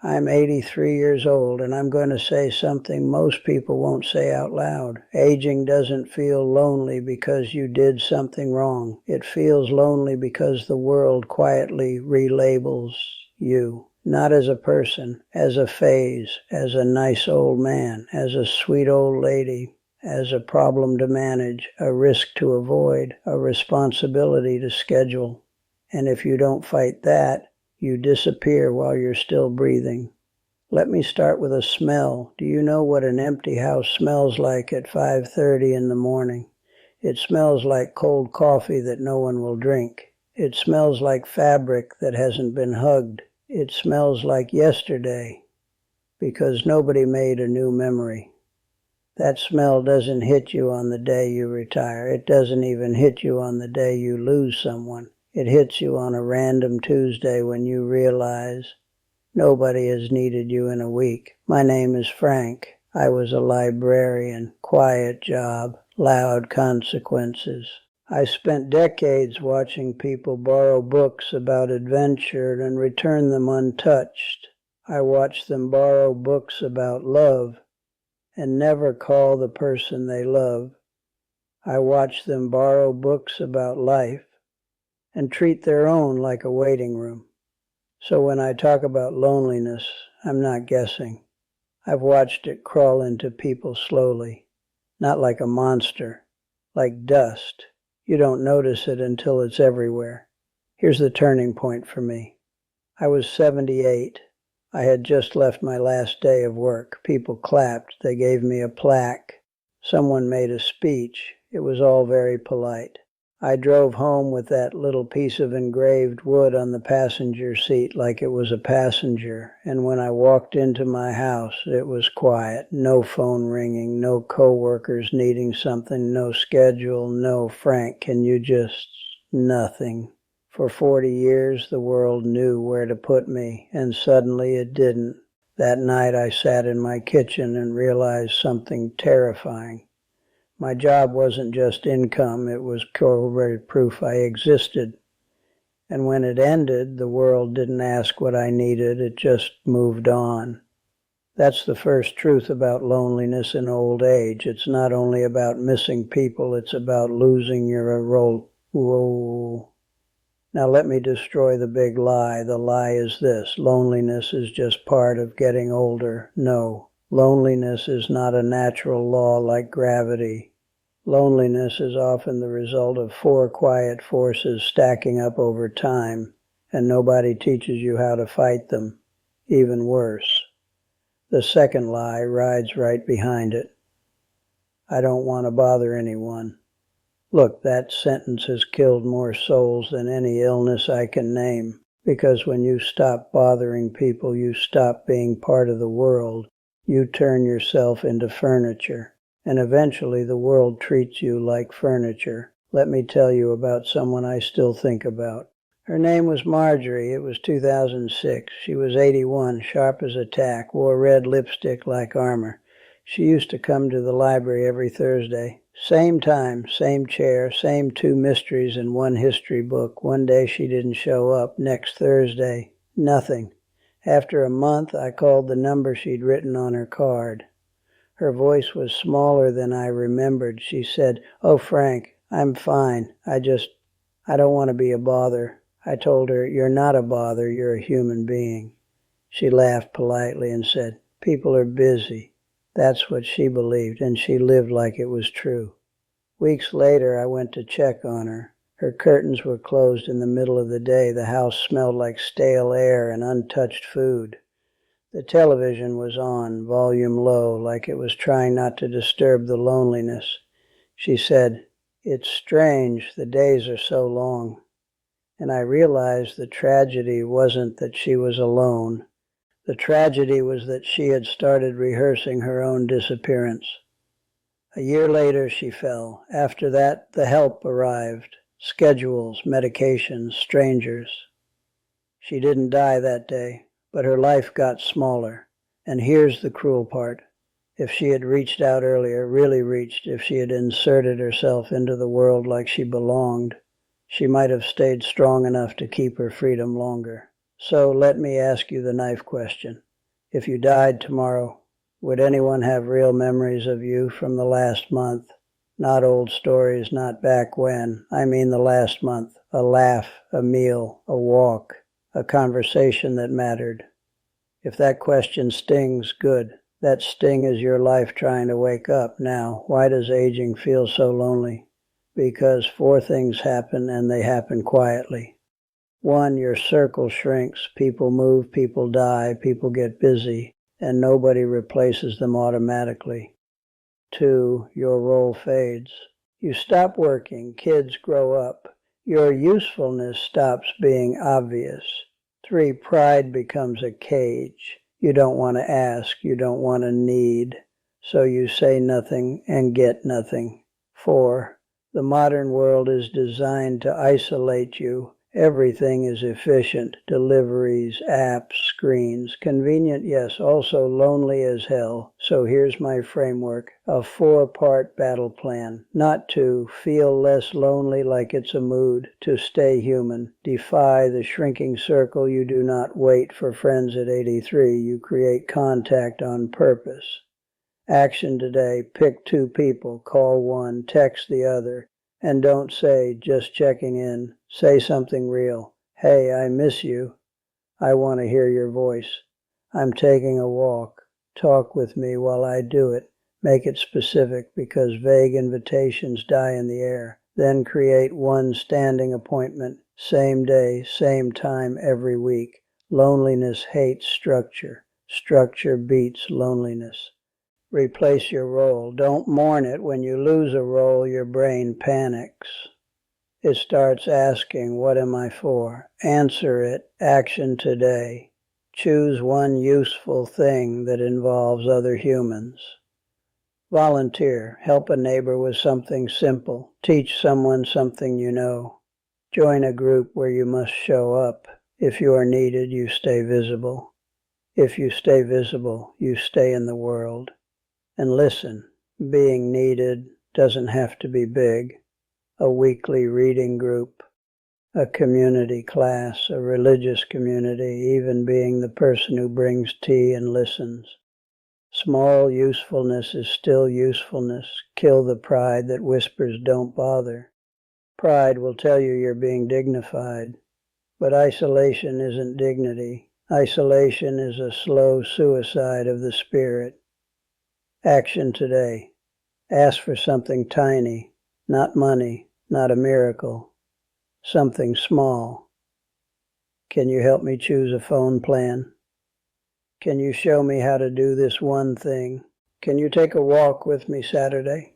I'm 83 years old, and I'm going to say something most people won't say out loud. Aging doesn't feel lonely because you did something wrong. It feels lonely because the world quietly relabels you. Not as a person, as a phase, as a nice old man, as a sweet old lady, as a problem to manage, a risk to avoid, a responsibility to schedule. And if you don't fight that, you disappear while you're still breathing. Let me start with a smell. Do you know what an empty house smells like at 5:30 in the morning? It smells like cold coffee that no one will drink. It smells like fabric that hasn't been hugged. It smells like yesterday, because nobody made a new memory. That smell doesn't hit you on the day you retire. It doesn't even hit you on the day you lose someone. It hits you on a random Tuesday when you realize nobody has needed you in a week. My name is Frank. I was a librarian. Quiet job. Loud consequences. I spent decades watching people borrow books about adventure and return them untouched. I watched them borrow books about love and never call the person they love. I watched them borrow books about life and treat their own like a waiting room. So when I talk about loneliness, I'm not guessing. I've watched it crawl into people slowly, not like a monster, like dust. You don't notice it until it's everywhere. Here's the turning point for me. I was 78. I had just left my last day of work. People clapped. They gave me a plaque. Someone made a speech. It was all very polite. I drove home with that little piece of engraved wood on the passenger seat like it was a passenger, and when I walked into my house, it was quiet. No phone ringing, no coworkers needing something, no schedule, no Frank, can you just... nothing. For 40 years, the world knew where to put me, and suddenly it didn't. That night I sat in my kitchen and realized something terrifying. My job wasn't just income, it was corroborated proof I existed. And when it ended, the world didn't ask what I needed, it just moved on. That's the first truth about loneliness in old age. It's not only about missing people, it's about losing your role. Whoa. Now let me destroy the big lie. The lie is this: loneliness is just part of getting older. No, loneliness is not a natural law like gravity. Loneliness is often the result of 4 quiet forces stacking up over time, and nobody teaches you how to fight them. Even worse, the second lie rides right behind it. I don't want to bother anyone. Look, that sentence has killed more souls than any illness I can name, because when you stop bothering people, you stop being part of the world. You turn yourself into furniture, and eventually the world treats you like furniture. Let me tell you about someone I still think about. Her name was Marjorie. It was 2006. She was 81, sharp as a tack, wore red lipstick like armor. She used to come to the library every Thursday. Same time, same chair, same 2 mysteries and 1 history book. One day she didn't show up. Next Thursday, nothing. After a month, I called the number she'd written on her card. Her voice was smaller than I remembered. She said, "Oh, Frank, I'm fine. I don't want to be a bother." I told her, "You're not a bother, you're a human being." She laughed politely and said, "People are busy." That's what she believed, and she lived like it was true. Weeks later, I went to check on her. Her curtains were closed in the middle of the day. The house smelled like stale air and untouched food. The television was on, volume low, like it was trying not to disturb the loneliness. She said, "It's strange, the days are so long." And I realized the tragedy wasn't that she was alone. The tragedy was that she had started rehearsing her own disappearance. A year later, she fell. After that, the help arrived. Schedules, medications, strangers. She didn't die that day, but her life got smaller. And here's the cruel part. If she had reached out earlier, really reached, if she had inserted herself into the world like she belonged, she might have stayed strong enough to keep her freedom longer. So let me ask you the knife question. If you died tomorrow, would anyone have real memories of you from the last month? Not old stories, not back when. I mean the last month. A laugh, a meal, a walk, a conversation that mattered. If that question stings, good. That sting is your life trying to wake up. Now, why does aging feel so lonely? Because 4 things happen, and they happen quietly. 1, your circle shrinks. People move, people die, people get busy, and nobody replaces them automatically. 2, your role fades. You stop working, kids grow up. Your usefulness stops being obvious. 3, pride becomes a cage. You don't want to ask, you don't want to need, so you say nothing and get nothing. 4, the modern world is designed to isolate you. Everything is efficient. Deliveries, apps, screens. Convenient, yes, also lonely as hell. So here's my framework, a 4-part battle plan. Not to feel less lonely like it's a mood, to stay human. Defy the shrinking circle. You do not wait for friends at 83. You create contact on purpose. Action today. Pick 2 people. Call one. Text the other. And don't say, just checking in. Say something real. Hey, I miss you. I want to hear your voice. I'm taking a walk. Talk with me while I do it. Make it specific because vague invitations die in the air. Then create 1 standing appointment. Same day, same time every week. Loneliness hates structure. Structure beats loneliness. Replace your role. Don't mourn it. When you lose a role, your brain panics. It starts asking, what am I for? Answer it. Action today. Choose 1 useful thing that involves other humans. Volunteer. Help a neighbor with something simple. Teach someone something you know. Join a group where you must show up. If you are needed, you stay visible. If you stay visible, you stay in the world. And listen, being needed doesn't have to be big. A weekly reading group, a community class, a religious community, even being the person who brings tea and listens. Small usefulness is still usefulness. Kill the pride that whispers don't bother. Pride will tell you you're being dignified, but isolation isn't dignity. Isolation is a slow suicide of the spirit. Action today. Ask for something tiny, not money, not a miracle. Something small. Can you help me choose a phone plan? Can you show me how to do this 1 thing? Can you take a walk with me Saturday?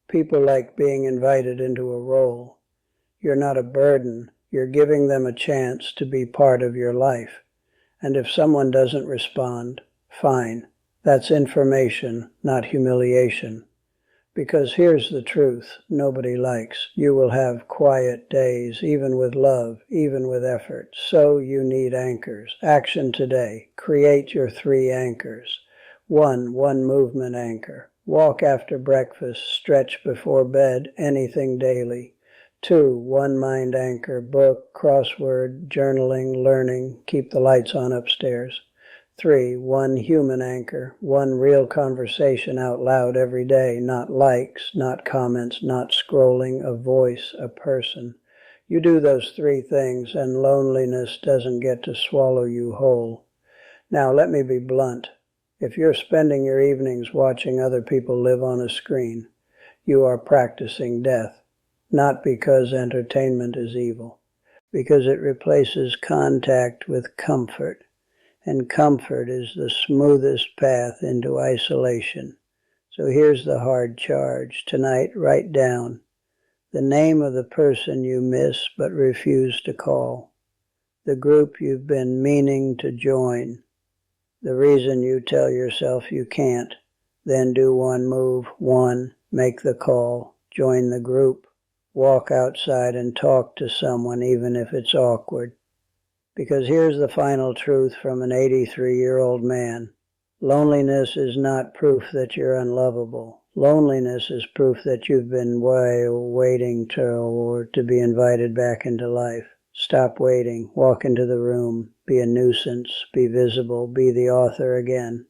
People like being invited into a role. You're not a burden. You're giving them a chance to be part of your life. And if someone doesn't respond, fine. That's information, not humiliation. Because here's the truth nobody likes. You will have quiet days, even with love, even with effort. So you need anchors. Action today. Create your 3 anchors. 1 movement anchor. Walk after breakfast, stretch before bed, anything daily. 2, 1 mind anchor. Book, crossword, journaling, learning. Keep the lights on upstairs. 3, 1 human anchor, 1 real conversation out loud every day, not likes, not comments, not scrolling, a voice, a person. You do those 3 things and loneliness doesn't get to swallow you whole. Now let me be blunt. If you're spending your evenings watching other people live on a screen, you are practicing death, not because entertainment is evil, because it replaces contact with comfort. And comfort is the smoothest path into isolation. So here's the hard charge. Tonight, write down the name of the person you miss but refuse to call, the group you've been meaning to join, the reason you tell yourself you can't. Then do 1 move. 1, make the call, join the group, walk outside and talk to someone even if it's awkward. Because here's the final truth from an 83-year-old man. Loneliness is not proof that you're unlovable. Loneliness is proof that you've been waiting to be invited back into life. Stop waiting. Walk into the room. Be a nuisance. Be visible. Be the author again.